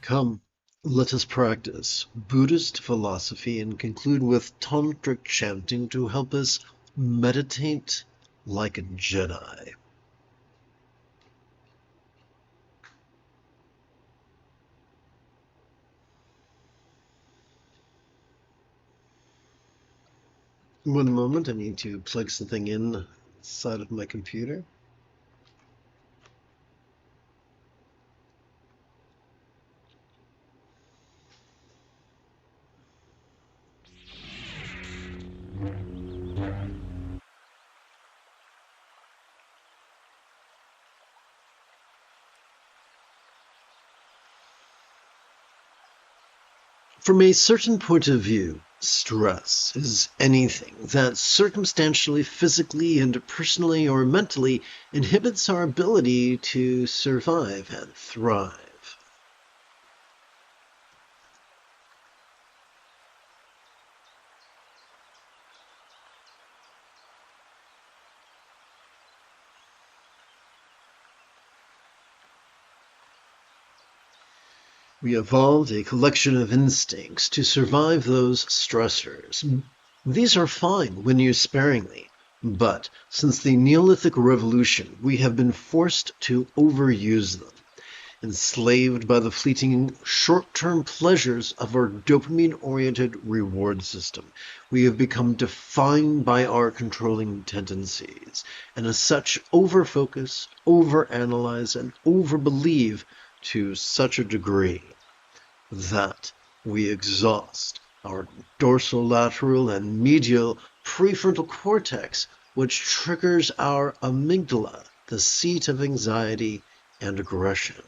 Come, let us practice Buddhist philosophy and conclude with Tantric Chanting to help us meditate like a Jedi. One moment, I need to plug something in inside of my computer. From a certain point of view, stress is anything that circumstantially, physically, and personally or mentally inhibits our ability to survive and thrive. We evolved a collection of instincts to survive those stressors. These are fine when used sparingly, but since the Neolithic Revolution, we have been forced to overuse them. Enslaved by the fleeting short-term pleasures of our dopamine-oriented reward system, we have become defined by our controlling tendencies, and as such overfocus, overanalyze, and overbelieve to such a degree that we exhaust our dorsolateral and medial prefrontal cortex, which triggers our amygdala, the seat of anxiety and aggression.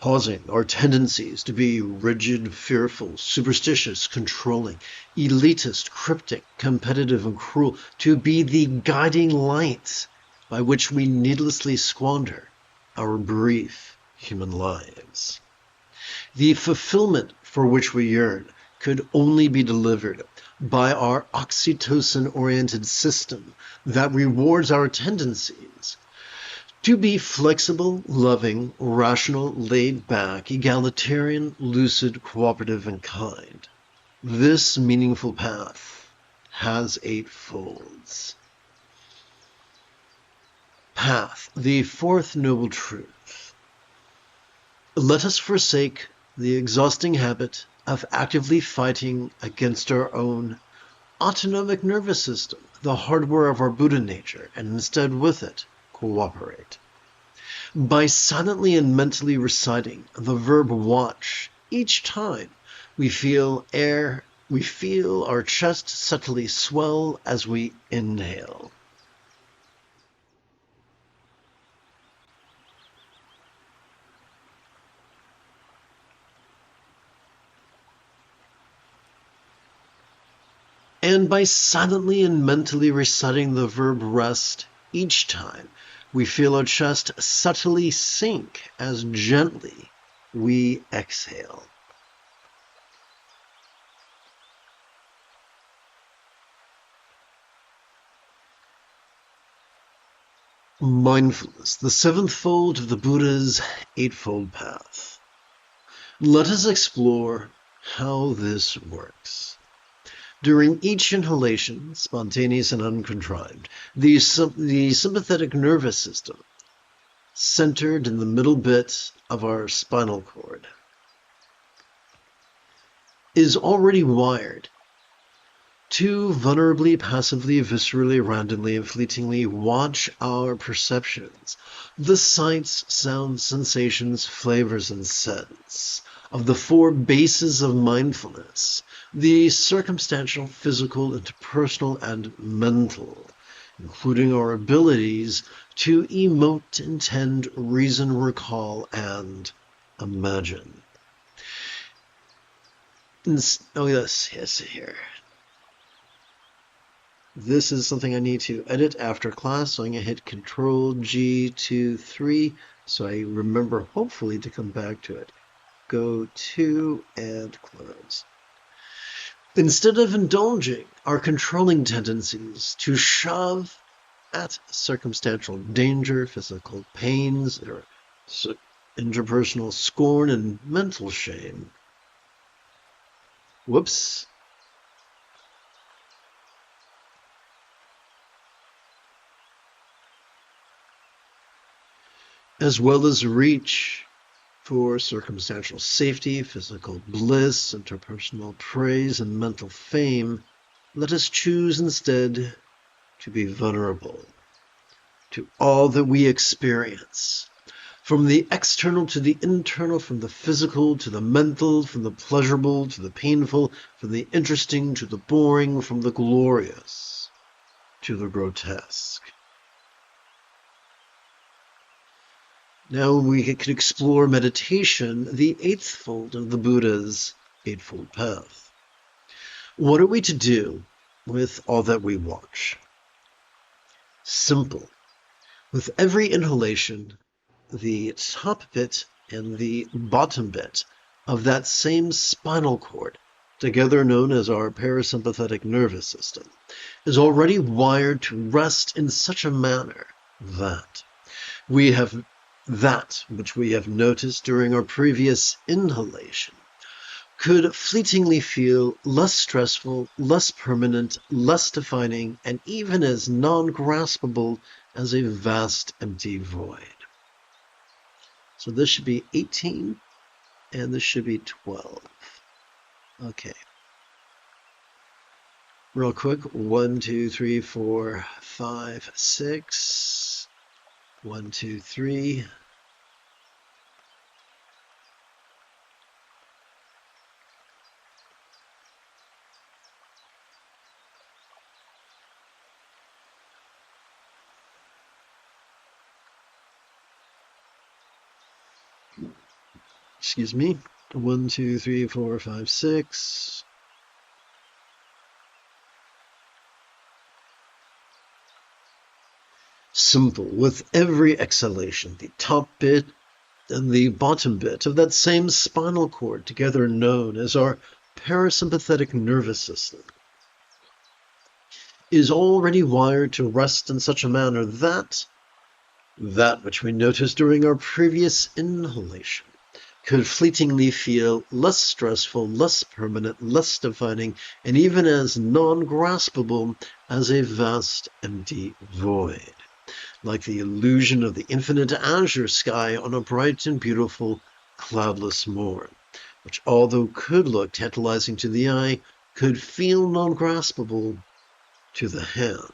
Causing our tendencies to be rigid, fearful, superstitious, controlling, elitist, cryptic, competitive, and cruel, to be the guiding light by which we needlessly squander our brief human lives. The fulfillment for which we yearn could only be delivered by our oxytocin-oriented system that rewards our tendencies to be flexible, loving, rational, laid-back, egalitarian, lucid, cooperative, and kind. This meaningful path has 8 folds. Path, the fourth noble truth. Let us forsake the exhausting habit of actively fighting against our own autonomic nervous system, the hardware of our Buddha nature, and instead with it, cooperate. By silently and mentally reciting the verb watch each time we feel our chest subtly swell as we inhale. And by silently and mentally reciting the verb rest each time we feel our chest subtly sink as gently we exhale. Mindfulness, the 7th fold of the Buddha's 8-fold path. Let us explore how this works. During each inhalation, spontaneous and uncontrived, the sympathetic nervous system, centered in the middle bit of our spinal cord, is already wired to vulnerably, passively, viscerally, randomly, and fleetingly watch our perceptions, the sights, sounds, sensations, flavors, and scents of the 4 bases of mindfulness, the circumstantial, physical, interpersonal, and mental, including our abilities to emote, intend, reason, recall, and imagine. Oh, yes, here. This is something I need to edit after class, so I'm going to hit Control-G23 so I remember, hopefully, to come back to it. Go to and close. Instead of indulging our controlling tendencies to shove at circumstantial danger, physical pains, or interpersonal scorn and mental shame. Whoops. As well as reach for circumstantial safety, physical bliss, interpersonal praise, and mental fame, let us choose instead to be vulnerable to all that we experience, from the external to the internal, from the physical to the mental, from the pleasurable to the painful, from the interesting to the boring, from the glorious to the grotesque. Now we can explore meditation, the eighth fold of the Buddha's Eightfold Path. What are we to do with all that we watch? Simple. With every inhalation, the top bit and the bottom bit of that same spinal cord, together known as our parasympathetic nervous system, is already wired to rest in such a manner that we have that which we have noticed during our previous inhalation could fleetingly feel less stressful, less permanent, less defining, and even as non-graspable as a vast empty void. So this should be 18, and this should be 12. Okay. Real quick, 1, 2, 3, 4, 5, 6. 1, 2, 3. Excuse me. 1, 2, 3, 4, 5, 6. Simple. With every exhalation, the top bit and the bottom bit of that same spinal cord, together known as our parasympathetic nervous system, is already wired to rest in such a manner that which we noticed during our previous inhalation could fleetingly feel less stressful, less permanent, less defining, and even as non-graspable as a vast empty void, like the illusion of the infinite azure sky on a bright and beautiful cloudless morn, which, although could look tantalizing to the eye, could feel non-graspable to the hand.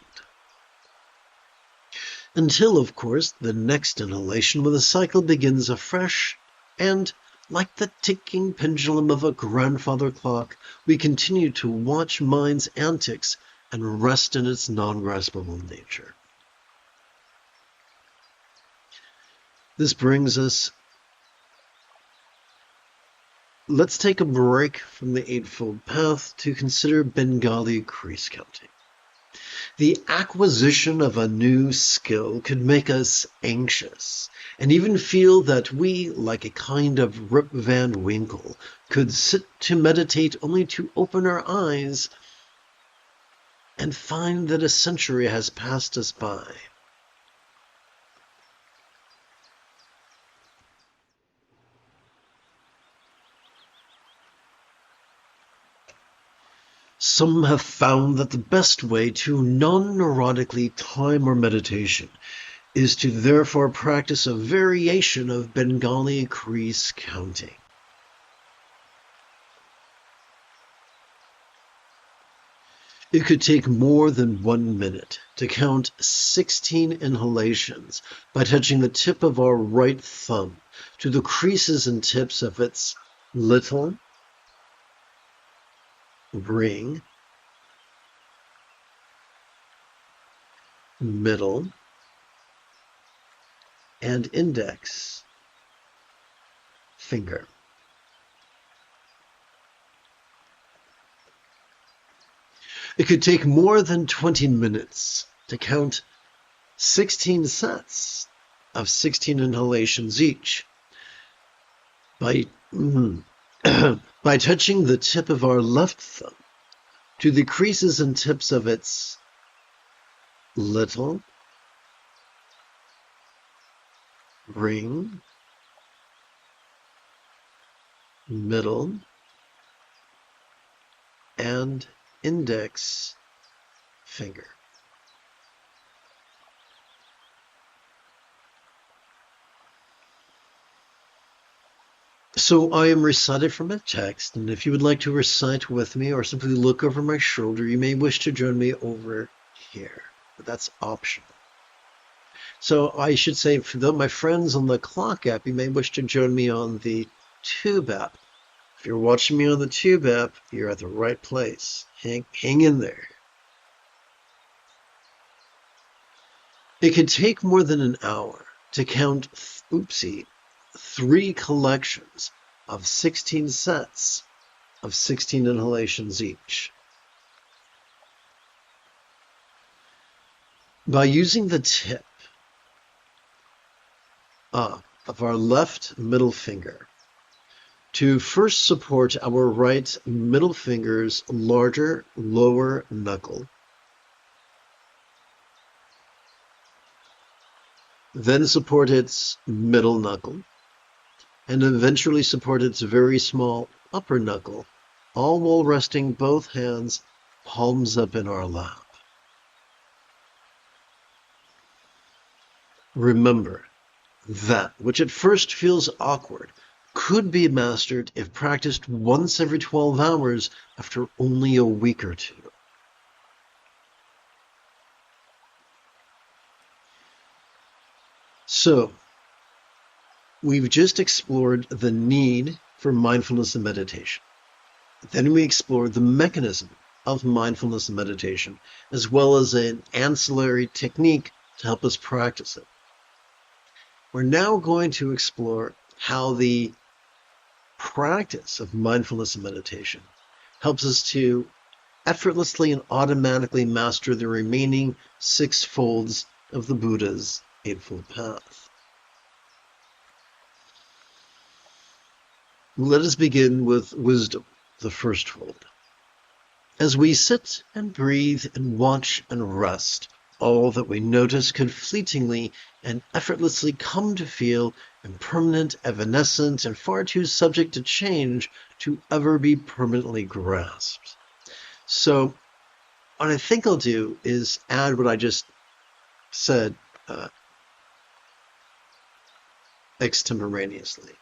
Until, of course, the next inhalation, when the cycle begins afresh, and, like the ticking pendulum of a grandfather clock, we continue to watch mind's antics and rest in its non-graspable nature. This brings us... Let's take a break from the Eightfold Path to consider Bengali crease counting. The acquisition of a new skill could make us anxious, and even feel that we, like a kind of Rip Van Winkle, could sit to meditate only to open our eyes and find that a century has passed us by. Some have found that the best way to non-neurotically time our meditation is to therefore practice a variation of Bengali crease counting. It could take more than 1 minute to count 16 inhalations by touching the tip of our right thumb to the creases and tips of its little, ring, middle, and index finger. It could take more than 20 minutes to count 16 sets of 16 inhalations each by by touching the tip of our left thumb to the creases and tips of its little, ring, middle, and index finger. So I am reciting from a text, and if you would like to recite with me or simply look over my shoulder, you may wish to join me over here. But that's optional. So I should say, for my friends on the Clock app, you may wish to join me on the Tube app. If you're watching me on the Tube app, you're at the right place. Hang in there. It could take more than an hour to count, 3 collections of 16 sets of 16 inhalations each. By using the tip of our left middle finger to first support our right middle finger's larger lower knuckle, then support its middle knuckle, and eventually support its very small upper knuckle, all while resting both hands palms up in our lap. Remember, that which at first feels awkward could be mastered if practiced once every 12 hours after only a week or two. So, we've just explored the need for mindfulness and meditation. Then we explored the mechanism of mindfulness and meditation, as well as an ancillary technique to help us practice it. We're now going to explore how the practice of mindfulness and meditation helps us to effortlessly and automatically master the remaining 6 folds of the Buddha's Eightfold Path. Let us begin with wisdom, the first fold. As we sit and breathe and watch and rest, all that we notice could fleetingly and effortlessly come to feel impermanent, evanescent, and far too subject to change to ever be permanently grasped. So what I think I'll do is add what I just said extemporaneously.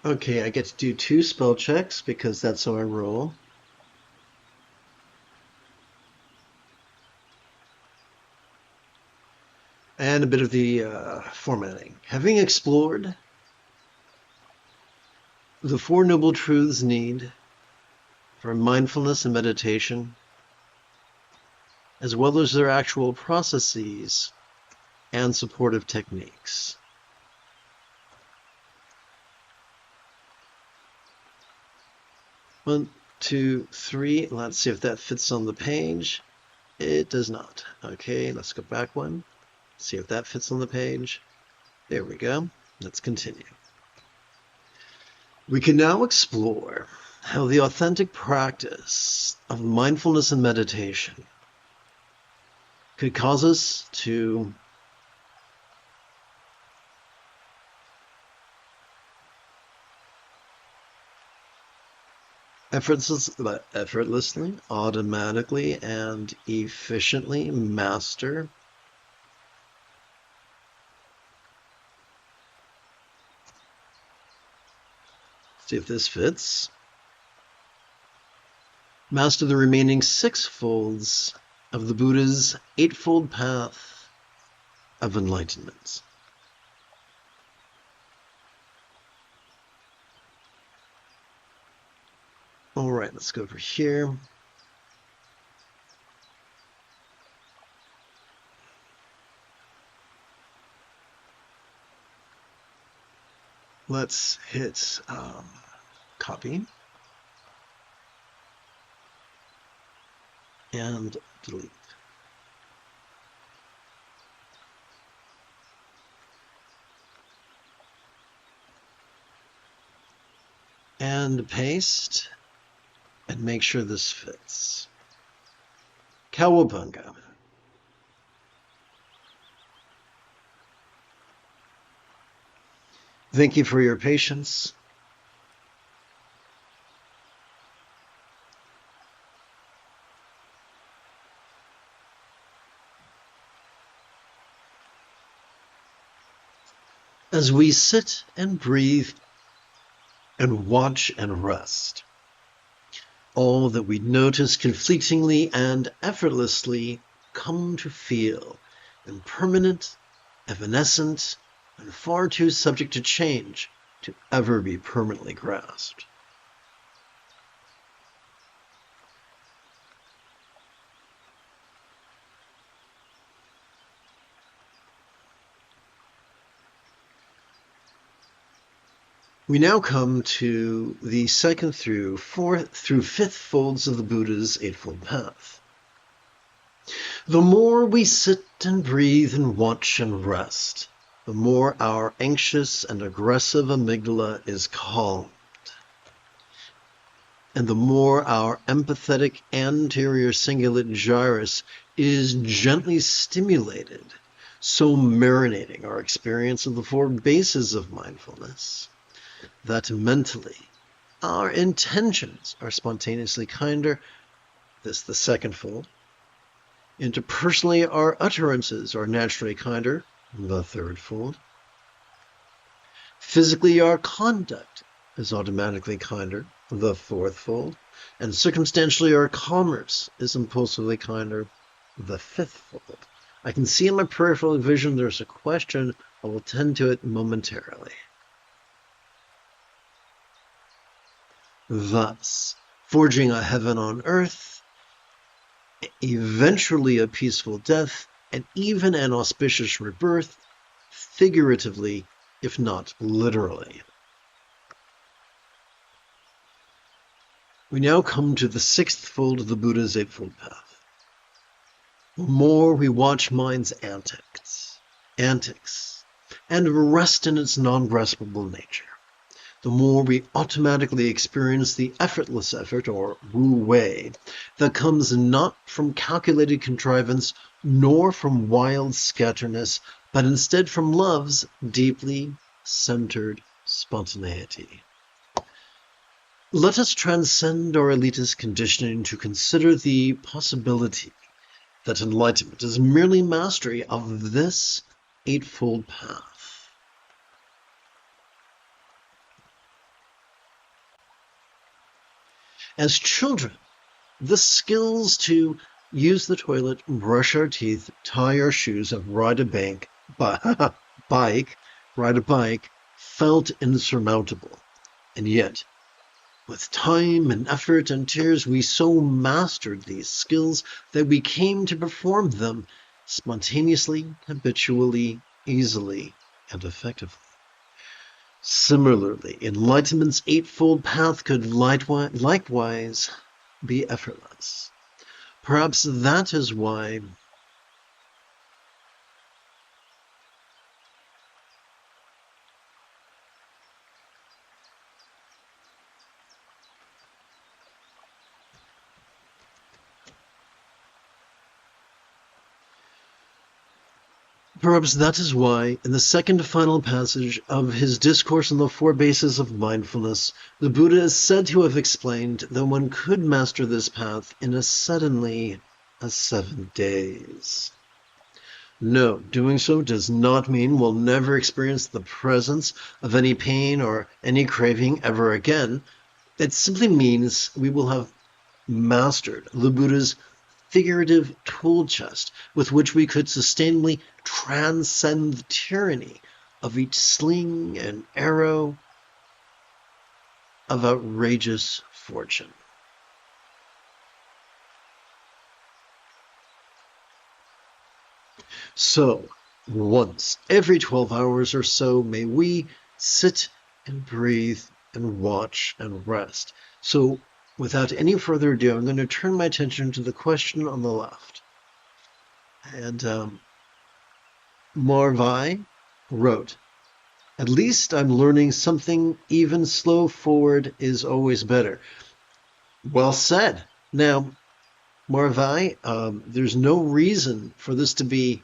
Okay, I get to do 2 spell checks because that's how I roll. And a bit of the formatting. Having explored the 4 noble truths need for mindfulness and meditation, as well as their actual processes and supportive techniques. One, two, three. Let's see if that fits on the page. It does not. Okay, let's go back one. See if that fits on the page. There we go. Let's continue. We can now explore how the authentic practice of mindfulness and meditation could cause us to effortlessly, automatically, and efficiently master see if this fits. Master the remaining 6 folds of the Buddha's Eightfold Path of Enlightenment. All right, let's go over here. Let's hit copy and delete. And paste, and make sure this fits. Cowabunga. Thank you for your patience. As we sit and breathe and watch and rest, all that we notice conflictingly and effortlessly come to feel impermanent, evanescent, and far too subject to change to ever be permanently grasped. We now come to the 2nd through 4th through 5th folds of the Buddha's Eightfold Path. The more we sit and breathe and watch and rest, the more our anxious and aggressive amygdala is calmed, and the more our empathetic anterior cingulate gyrus is gently stimulated, so marinating our experience of the 4 bases of mindfulness, that mentally our intentions are spontaneously kinder, this the 2nd fold. Interpersonally our utterances are naturally kinder, the 3rd fold. Physically our conduct is automatically kinder, the 4th fold. And circumstantially our commerce is impulsively kinder, the 5th fold. I can see in my peripheral vision there's a question. I will tend to it momentarily. Thus, forging a heaven on earth, eventually a peaceful death, and even an auspicious rebirth, figuratively, if not literally. We now come to the 6th fold of the Buddha's Eightfold Path. The more we watch mind's antics, and rest in its non-graspable nature, the more we automatically experience the effortless effort, or wu wei, that comes not from calculated contrivance nor from wild scatterness, but instead from love's deeply centered spontaneity. Let us transcend our elitist conditioning to consider the possibility that enlightenment is merely mastery of this Eightfold Path. As children, the skills to use the toilet, brush our teeth, tie our shoes, and ride a bike felt insurmountable. And yet, with time and effort and tears, we so mastered these skills that we came to perform them spontaneously, habitually, easily, and effectively. Similarly, enlightenment's eightfold path could likewise be effortless. Perhaps that is why in the second final passage of his discourse on the four bases of mindfulness, the Buddha is said to have explained that one could master this path in as 7 days. No, doing so does not mean we'll never experience the presence of any pain or any craving ever again. It simply means we will have mastered the Buddha's figurative tool chest with which we could sustainably transcend the tyranny of each sling and arrow of outrageous fortune. So, once every 12 hours or so, may we sit and breathe and watch and rest. So, without any further ado, I'm going to turn my attention to the question on the left. And Marvai wrote, "At least I'm learning something. Even slow forward is always better." Well said. Now, Marvai, there's no reason for this to be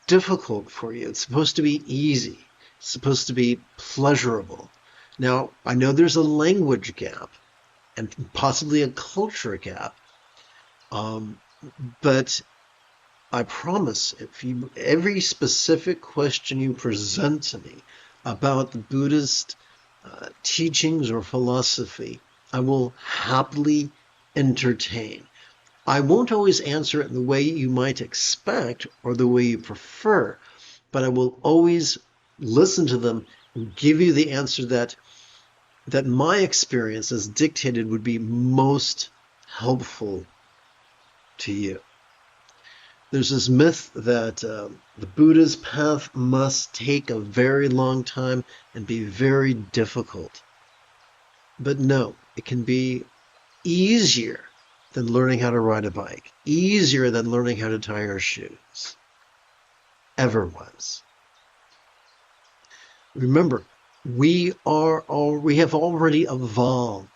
difficult for you. It's supposed to be easy. It's supposed to be pleasurable. Now, I know there's a language gap and possibly a culture gap, but I promise, every specific question you present to me about the Buddhist teachings or philosophy, I will happily entertain. I won't always answer it in the way you might expect or the way you prefer, but I will always listen to them and give you the answer that my experience has dictated would be most helpful to you. There's this myth that the Buddha's path must take a very long time and be very difficult. But no, it can be easier than learning how to ride a bike, easier than learning how to tie our shoes. Ever was. Remember, we have already evolved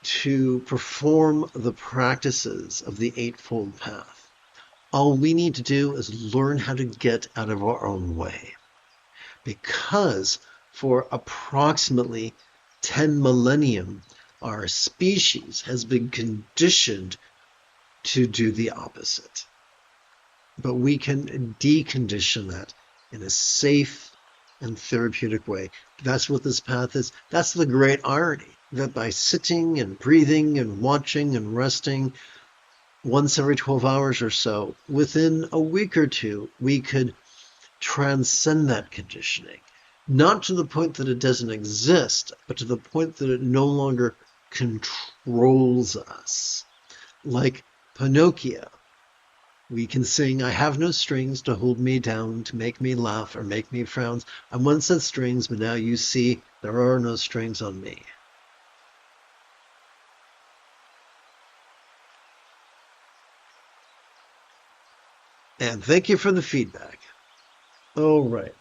to perform the practices of the Eightfold Path. All we need to do is learn how to get out of our own way. Because for approximately 10 millennium, our species has been conditioned to do the opposite. But we can decondition that in a safe and therapeutic way. That's what this path is. That's the great irony, that by sitting and breathing and watching and resting once every 12 hours or so, within a week or two, we could transcend that conditioning. Not to the point that it doesn't exist, but to the point that it no longer controls us. Like Pinocchio, we can sing, "I have no strings to hold me down, to make me laugh or make me frown. I once had strings, but now you see there are no strings on me." And thank you for the feedback. All right.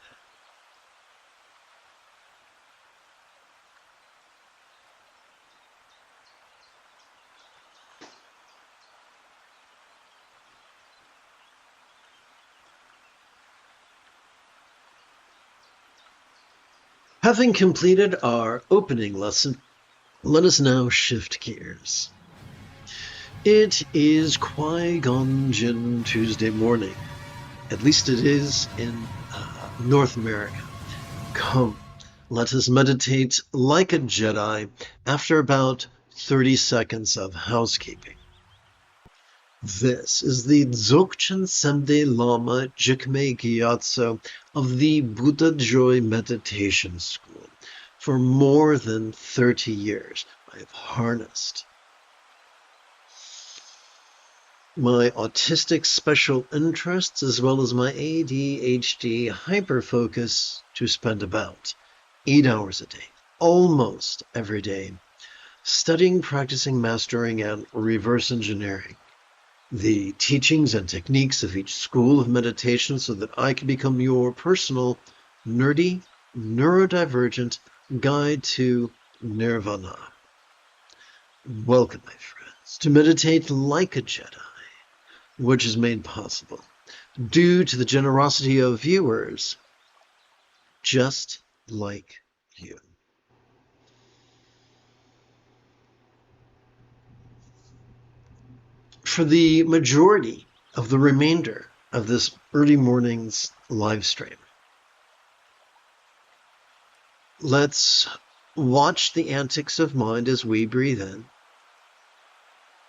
Having completed our opening lesson, let us now shift gears. It is Qui-Gon Jinn Tuesday morning. At least it is in North America. Come, Let us meditate like a Jedi after about 30 seconds of housekeeping. This is the Dzogchen Semde Lama Jigme Gyatso of the Buddha Joy Meditation School. For more than 30 years, I have harnessed my autistic special interests as well as my ADHD hyperfocus to spend about 8 hours a day, almost every day, studying, practicing, mastering, and reverse engineering the teachings and techniques of each school of meditation so that I can become your personal, nerdy, neurodivergent guide to nirvana. Welcome, my friends, to meditate like a Jedi, which is made possible due to the generosity of viewers just like you. For the majority of the remainder of this early morning's live stream, let's watch the antics of mind as we breathe in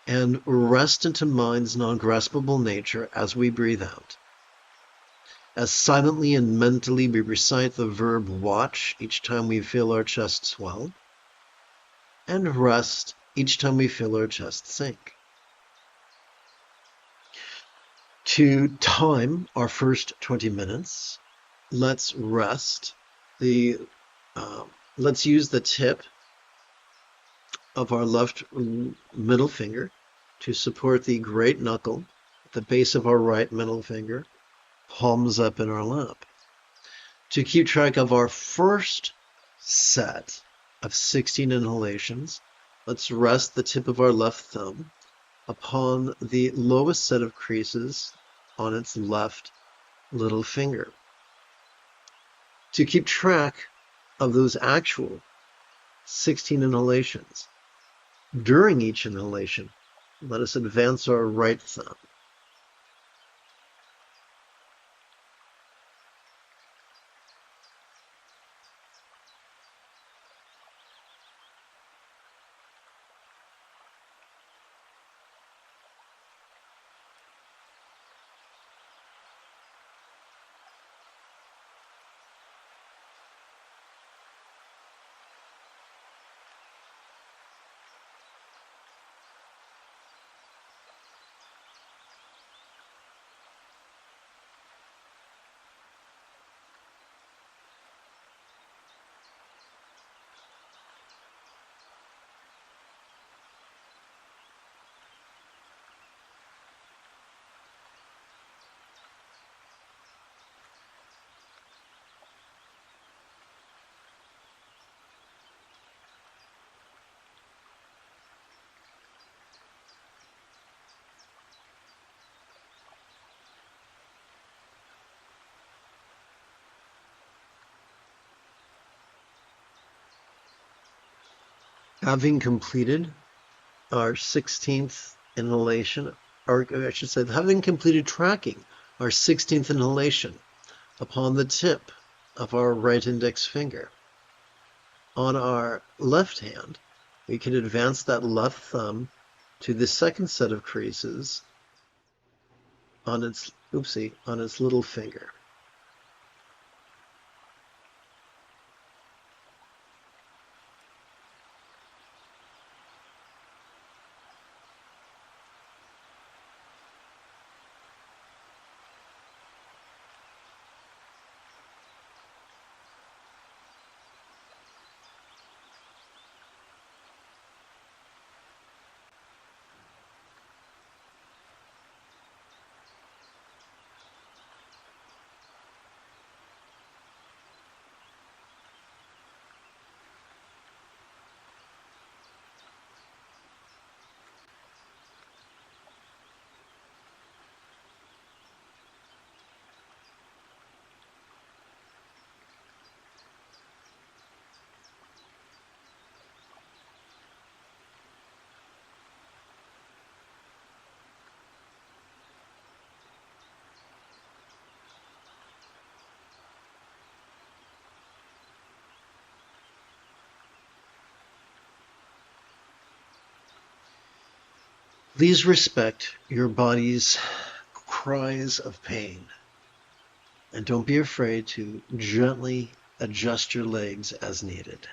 and rest into mind's non-graspable nature as we breathe out. As silently and mentally we recite the verb watch each time we feel our chest swell, and rest each time we feel our chest sink. To time our first 20 minutes, let's rest. Let's use the tip of our left middle finger to support the great knuckle at the base of our right middle finger, palms up in our lap. To keep track of our first set of 16 inhalations, let's rest the tip of our left thumb upon the lowest set of creases on its left little finger. To keep track of those actual 16 inhalations, during each inhalation, let us advance our right thumb. Having completed our 16th inhalation, or I should say, having completed tracking our 16th inhalation upon the tip of our right index finger, on our left hand, we can advance that left thumb to the second set of creases on its little finger. Please respect your body's cries of pain, and don't be afraid to gently adjust your legs as needed.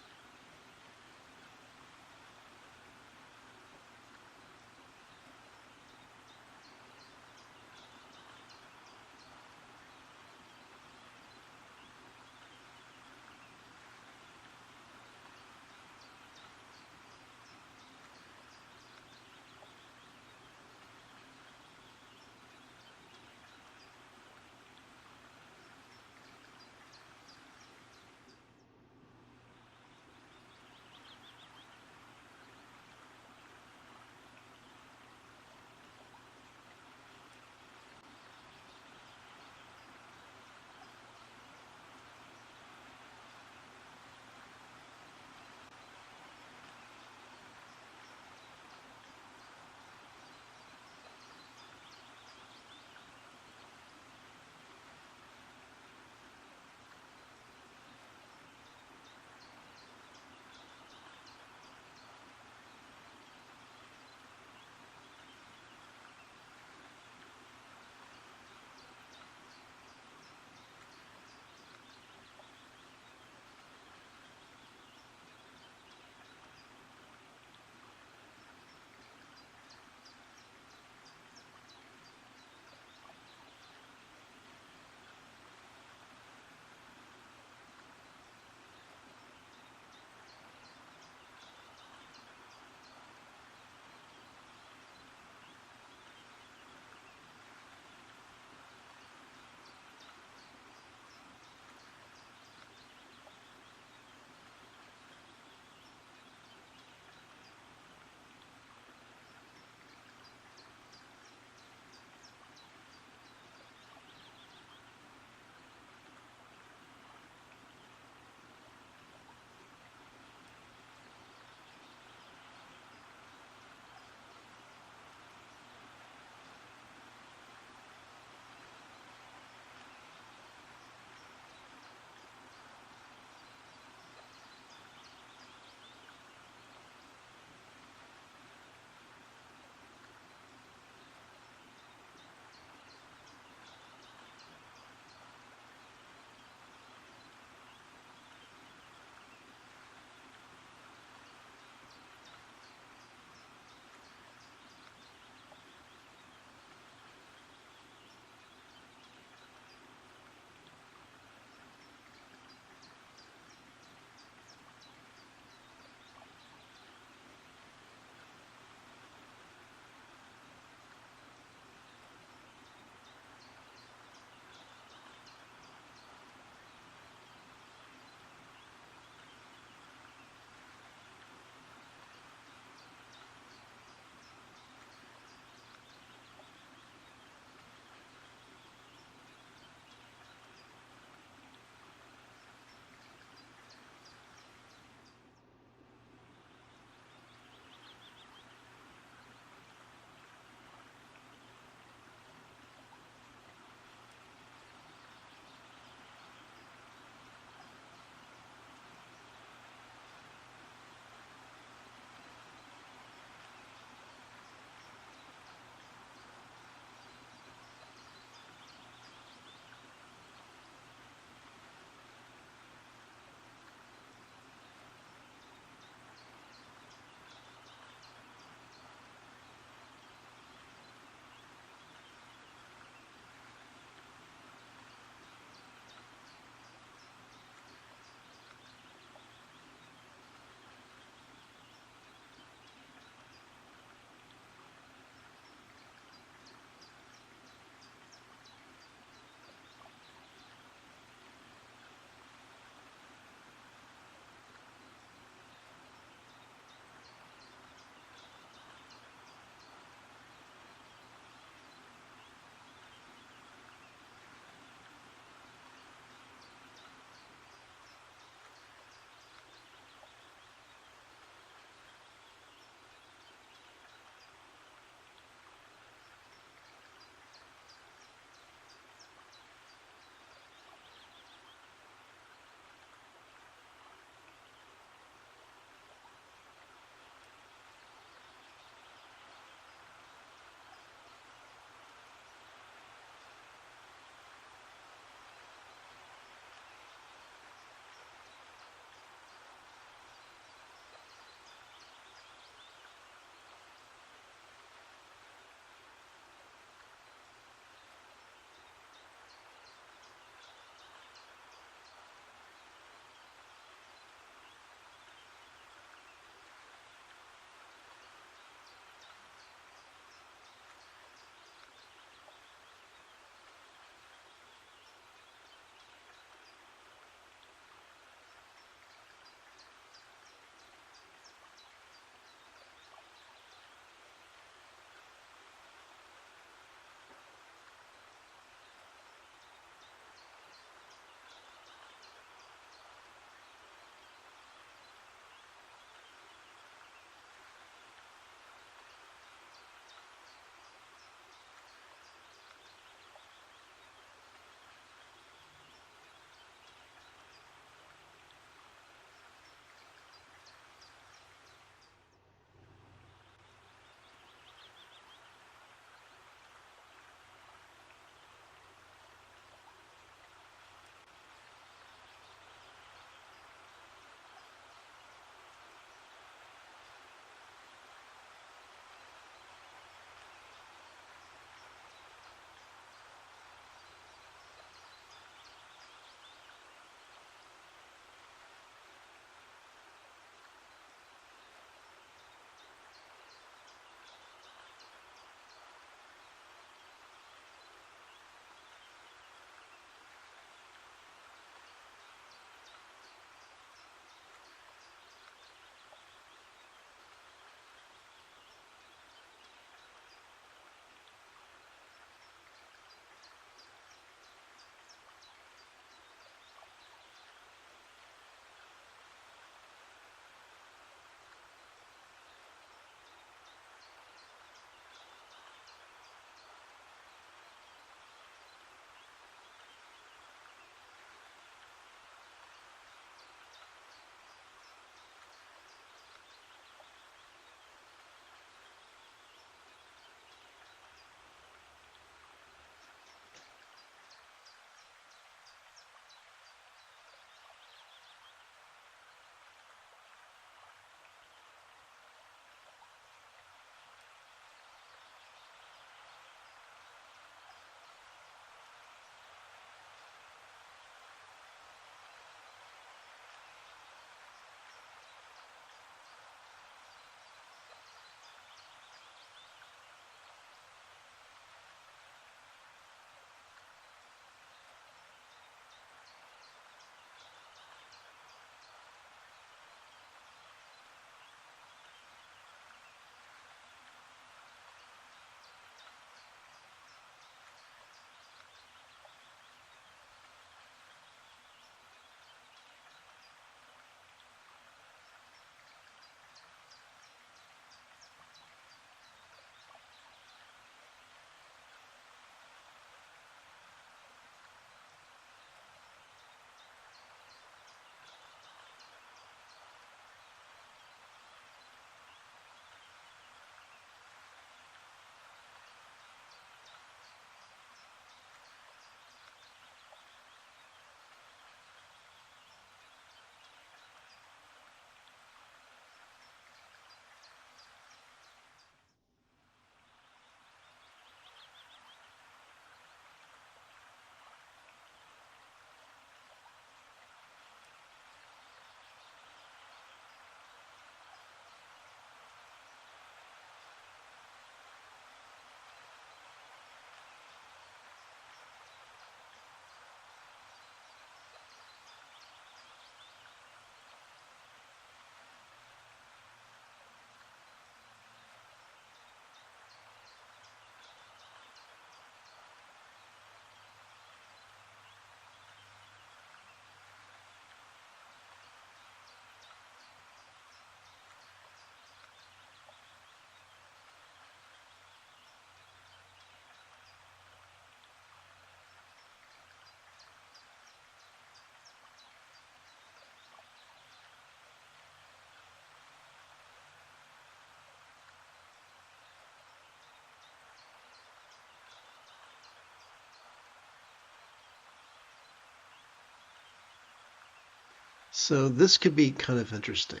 So this could be kind of interesting.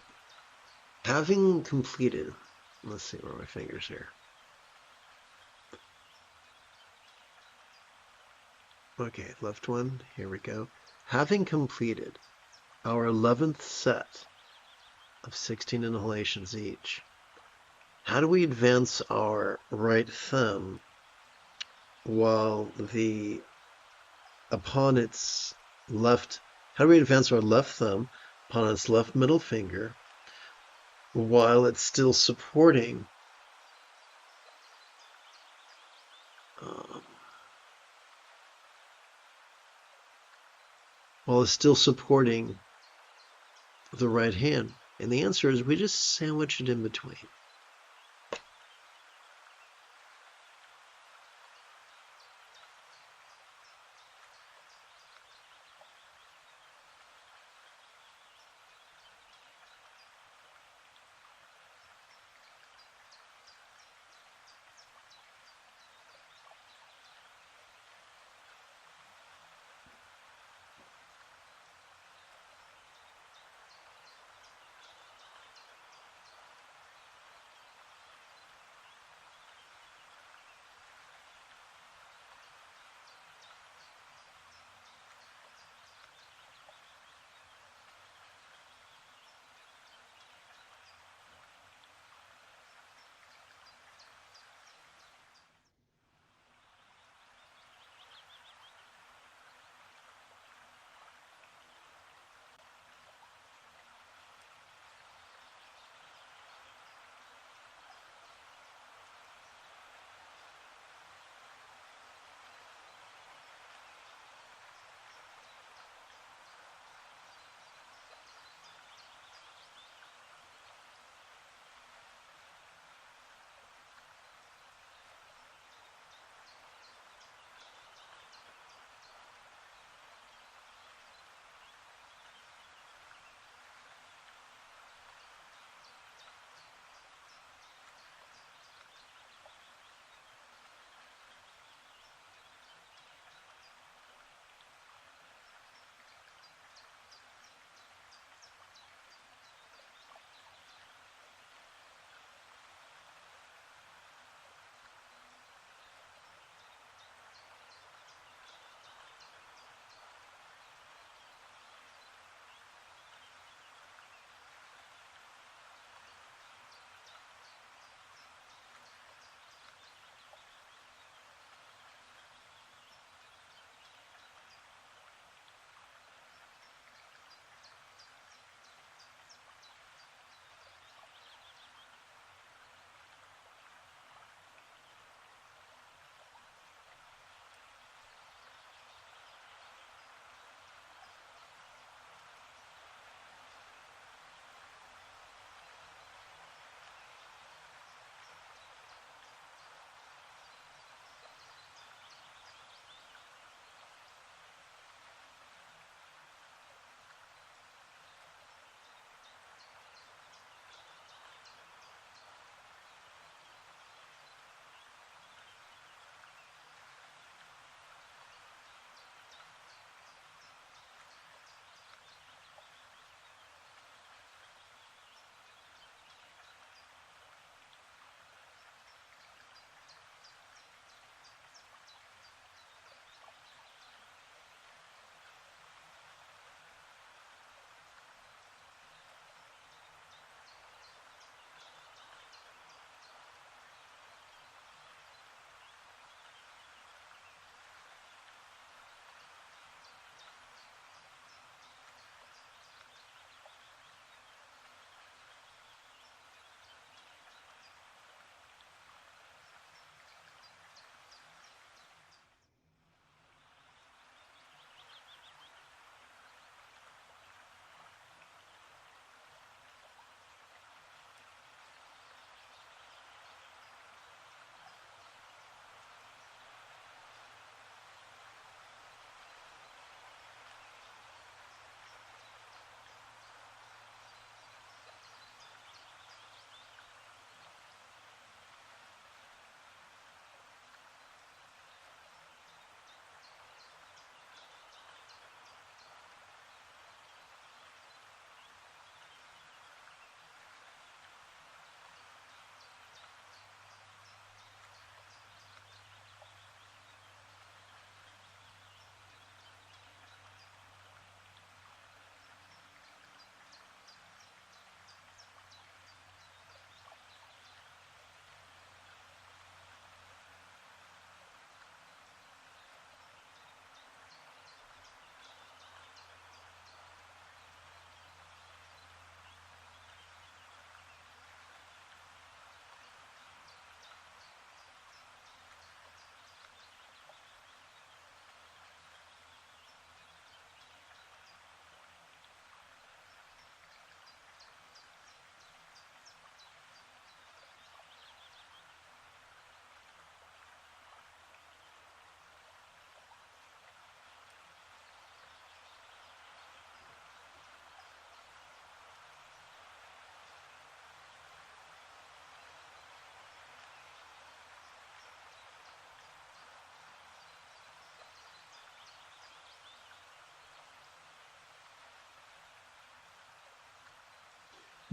Having completed, let's see where are my fingers here. Okay, left one, here we go. Having completed our 11th set of 16 inhalations each, how do we advance our right thumb while upon its left, how do we advance our left thumb upon its left middle finger while it's still supporting um, the right hand? And the answer is we just sandwich it in between.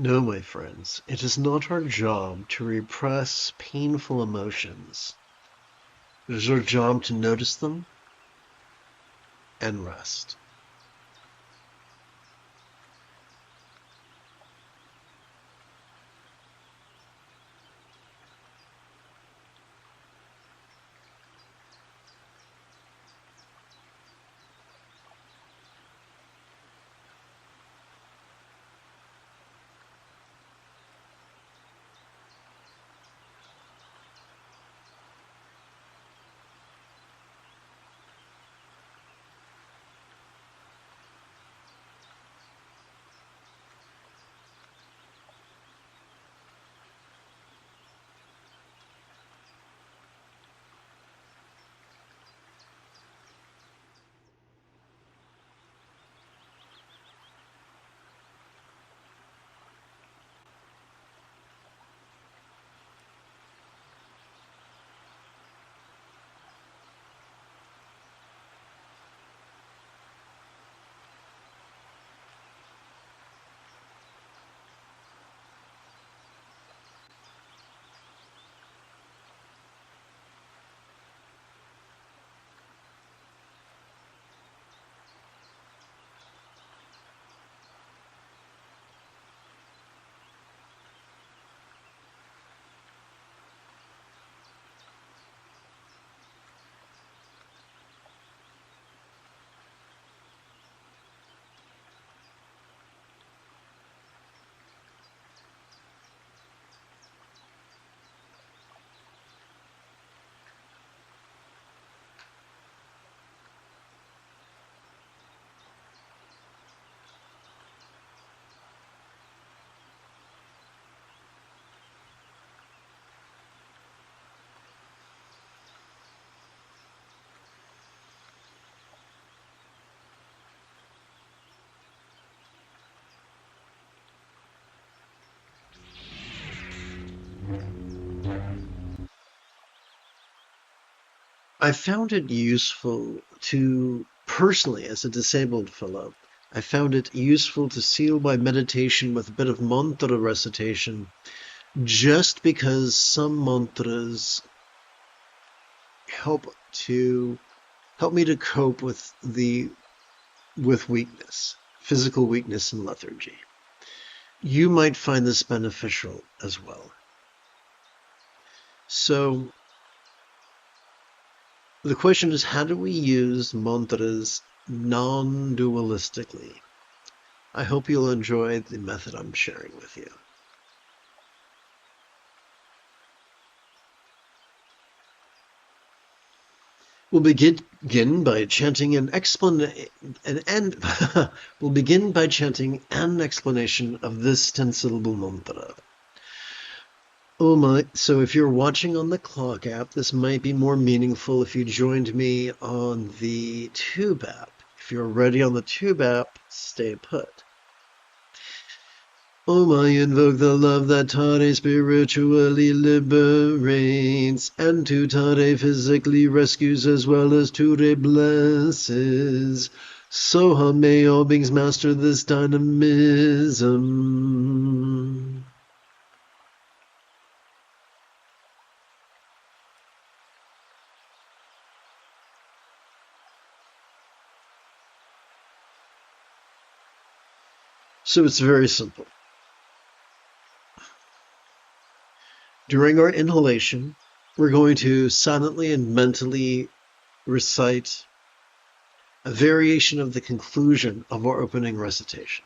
No, my friends, it is not our job to repress painful emotions. It is our job to notice them and rest. I found it useful to, personally, as a disabled fellow, I found it useful to seal my meditation with a bit of mantra recitation, just because some mantras help me to cope with weakness, physical weakness and lethargy. You might find this beneficial as well. So the question is, how do we use mantras non-dualistically? I hope you'll enjoy the method I'm sharing with you. We'll begin by chanting an we'll begin by chanting an explanation of this 10-syllable mantra. Oh my, so if you're watching on the clock app, this might be more meaningful if you joined me on the Tube app. If you're already on the Tube app, stay put. Om, I invoke the love that Tare spiritually liberates, and to Tare physically rescues as well as Ture blesses. Soham, may all beings master this dynamism. So it's very simple. During our inhalation, we're going to silently and mentally recite a variation of the conclusion of our opening recitation.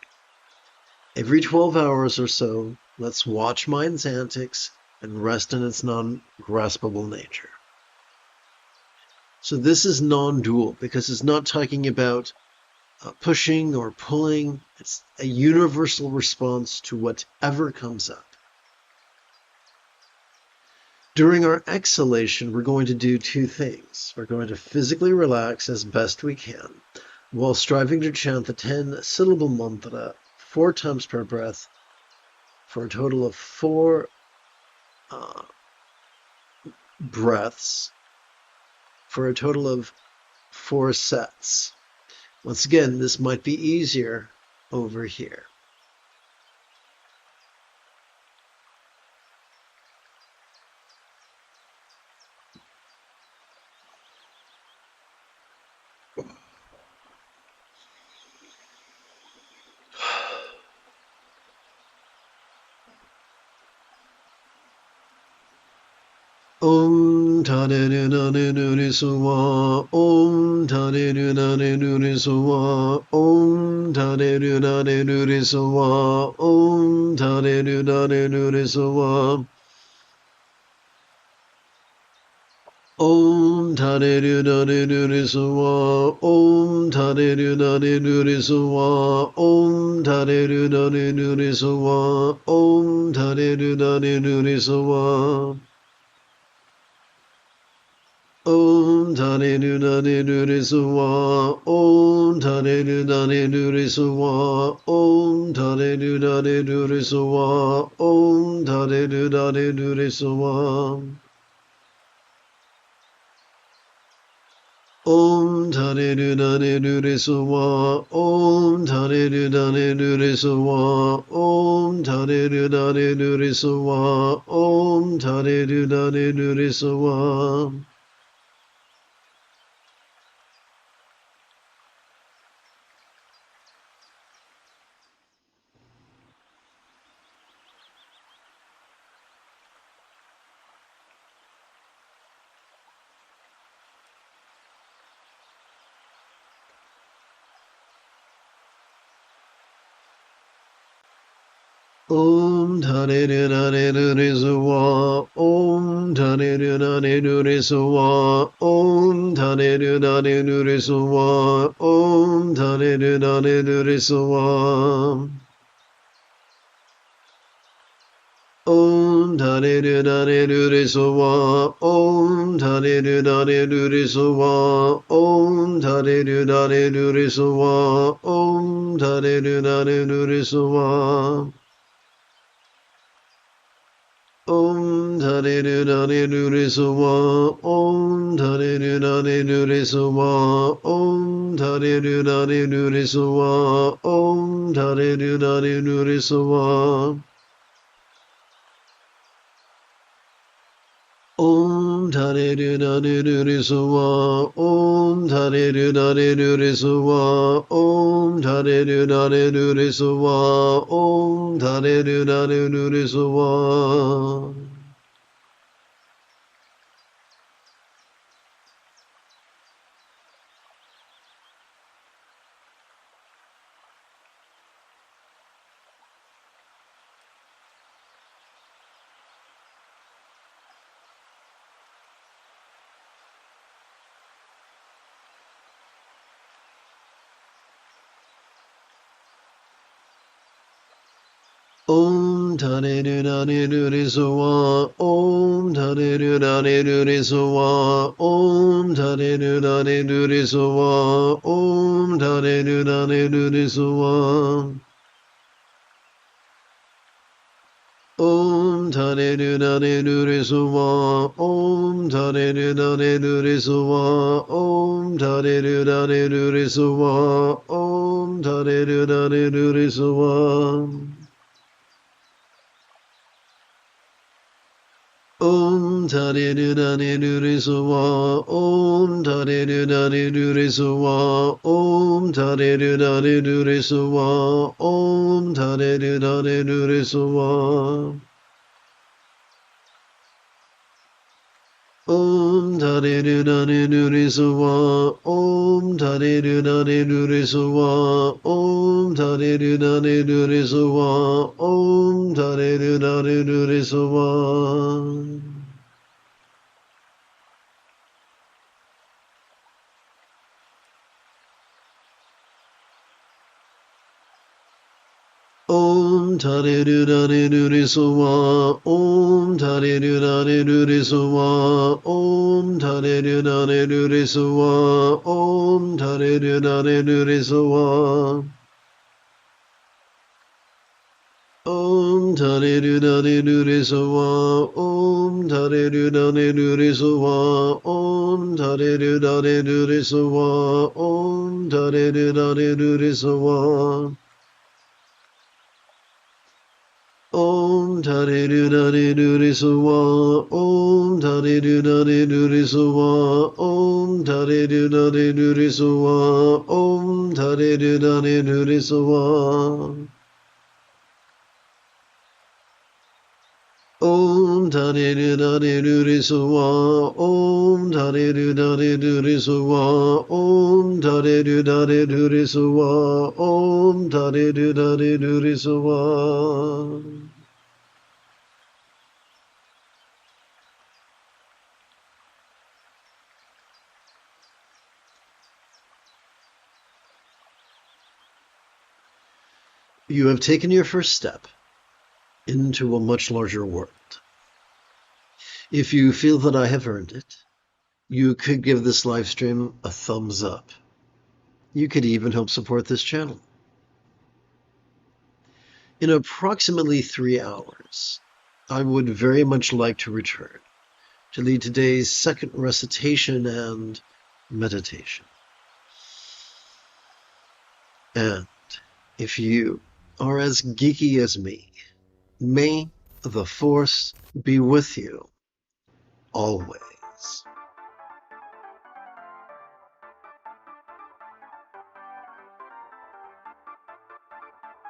Every 12 hours or so, let's watch mind's antics and rest in its non-graspable nature. So this is non-dual because it's not talking about pushing or pulling. It's a universal response to whatever comes up. During our exhalation, we're going to do two things. We're going to physically relax as best we can while striving to chant the 10-syllable mantra 4 times per breath for a total of 4 breaths for a total of 4 sets. Once again, this might be easier over here. Om Tare Nare Nure Suwa, Om Tare Nare Nure Suwa, Om Tare Nare Nure Suwa, Om Tare Nare Nure Suwa, Om Tare Nare Nure Suwa, Om Tare Nare Nure Suwa, Om Tare Nare Nure Suwa, Om Tare Nare Nure Suwa. Om Tare Nare Nure Suwa, Om Tare Nare Nure Suwa, Om Tare Nare Nure Suwa, Om Tare Nare Nure Suwa. Om Tare Nare Nure Suwa, Om Tare Nare Nure Suwa, Om Tare Nare Nure Suwa, Om Tare Nare Nure Suwa. Om Tare Nare Nure Suwa, Om Tare Nare Nure Suwa, Om Tare Nare Nure Suwa, Om Tare Nare Nure Suwa. Om Tare Nare Nure Suwa, Om Tare Nare Nure Suwa, Om Tare Nare Nure Suwa, Om Tare Nare Nure Suwa. Om Tare Nare Nure Suwa, Om Tare Nare Nure Suwa, Om Tare Nare Nure Suwa, Om Tare Nare Nure Suwa. Om Tare Nare Nure Suwa, Om Tare Nare Nure Suwa, Om Tare Nare Nure Suwa, Om Tare Nare Nure Suwa. Om Tare Nare Nure Suwa, Om Tare Nare Nure Suwa, Om Tare Nare Nure Suwa, Om Tare Nare Nure Suwa. Om Tare Nare Nure Suwa, Om Tare Nare Nure Suwa, Om Tare Nare Nure Suwa, Om Tare Nare Nure Suwa. Om Tare Nare Nure Suwa, Om Tare Nare Nure Suwa, Om Tare Nare Nure Suwa, Om Tare Nare Nure Suwa. Om Tare Nare Nure Suwa, Om Tare Nare Nure Suwa, Om Tare Nare Nure Suwa, Om Tare Nare Nure Suwa. Om Tare Nare Nure Suwa, Om Tare Nare Nure Suwa, Om Tare Nare Nure Suwa, Om Tare Nare Nure Suwa. Om Tare Nare Nure Suwa, Om Tare Nare Nure Suwa, Om Tare Nare Nure Suwa, Om Tare Nare Nure Suwa. Om Tare Nare Nure Suwa, Om Tare Nare Nure Suwa, Om Tare Nare Nure Suwa, Om Tare Nare Nure Suwa. Om Tani Du Dani Du Risuwa. Om Tani Du Dani Du Risuwa. Om Tani Du Dani Du Risuwa. Om Tani Du Dani Du Risuwa. You have taken your first step into a much larger world. If you feel that I have earned it, you could give this live stream a thumbs up. You could even help support this channel. In approximately 3 hours, I would very much like to return to lead today's second recitation and meditation. And if you are as geeky as me, may the Force be with you always.